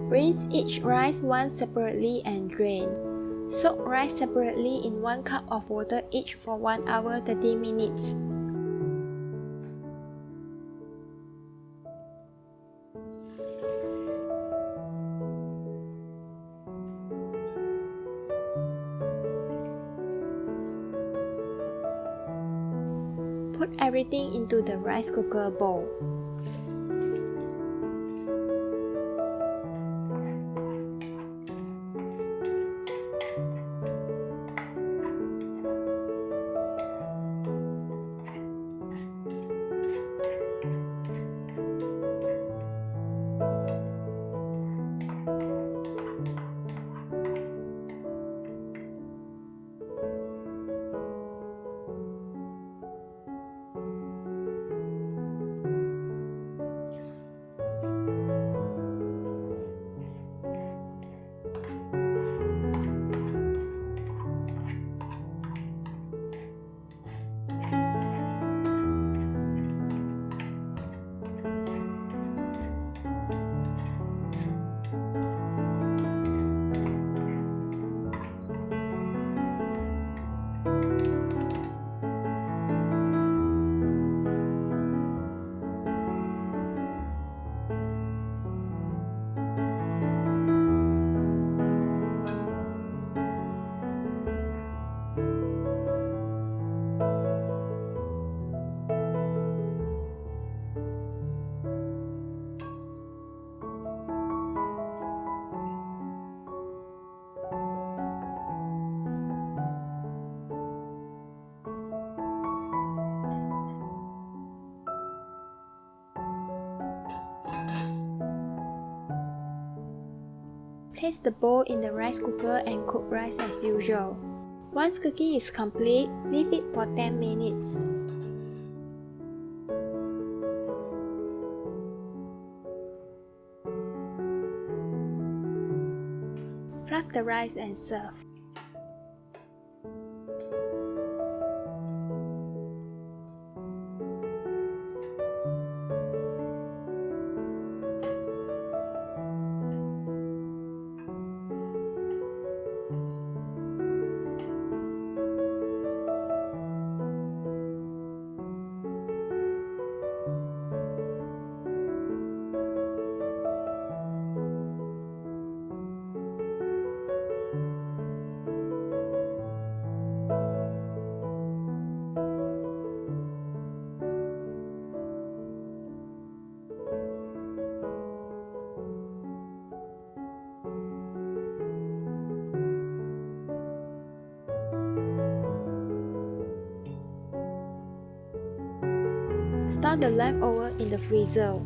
Rinse each rice once separately and drain. Soak rice separately in 1 cup of water each for 1 hour 30 minutes. Put everything into the rice cooker bowl. Place the bowl in the rice cooker and cook rice as usual. Once cooking is complete, leave it for 10 minutes. Fluff the rice and serve. Store the leftover in the freezer.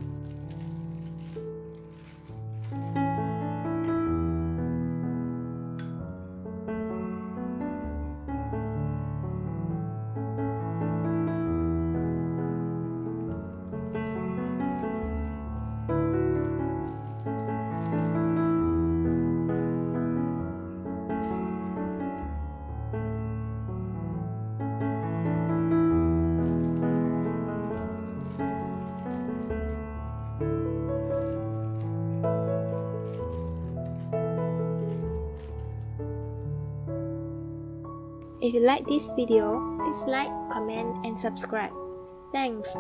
If you like this video, please like, comment and subscribe. Thanks!